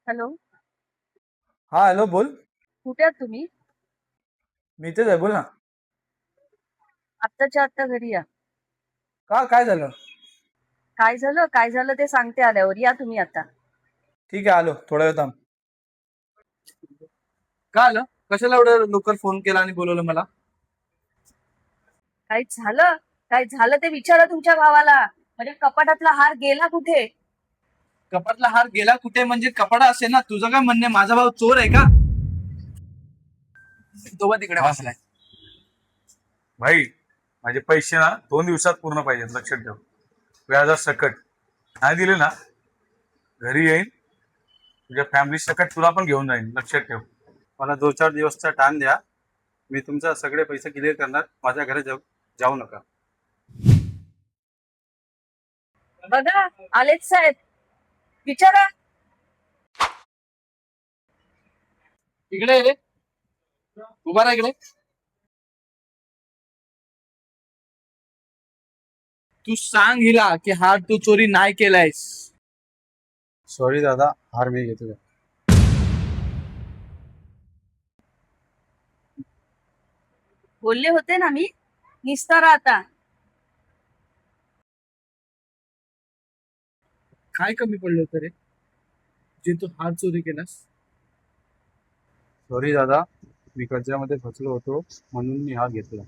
Hello. हा hello बोल. कुठे आहात तुम्ही? मी इथेच आहे, बोल ना. आत्ताच्या आत्ता घरी या. का, काय झालं? काय झालं ते सांगते आल्यावर. या तुम्ही आता. ठीक आहे, आलो थोडा वेळ थांब. का आलं? कशाला एवढं लवकर फोन केला आणि बोलवलं मला? काय झालं ते विचारा तुमच्या भावाला. म्हणजे कपाटातला हार गेला कुठे? कपाटला हार गेला कुठे म्हणजे कपाडा असेल ना. तुझं काय म्हणणे, माझा भाऊ चोर आहे का? तो बा तिकडे बसलाय. भाई, माझे पैसे ना 2 दिवसात पूर्ण पाहिजेत, लक्षात ठेव. व्याजा सकट नाही दिले ना, घरी येईन, तुझ्या फॅमिली सकट तुला पण घेऊन जाईन, लक्षात ठेव. मला 2-4 दिवसचा टाइम द्या. मी तुमचा सगळे पैसे क्लिअर करणार. माझ्या घरी जाऊ नका. बघा, आलेच साहेब. विचारा. इकडे ये रे. उभा राहा इकडे. तू सांग हिला की हार तू चोरी नाही केलायस. सॉरी दादा, हार मी घेतो. बोलले होते ना मी. निस्तारा आता. काय कमी पडलं होतं रे, जे तू हार चोरी केलास? सॉरी दादा, मी कर्जामध्ये फसलो होतो म्हणून मी हा घेतला.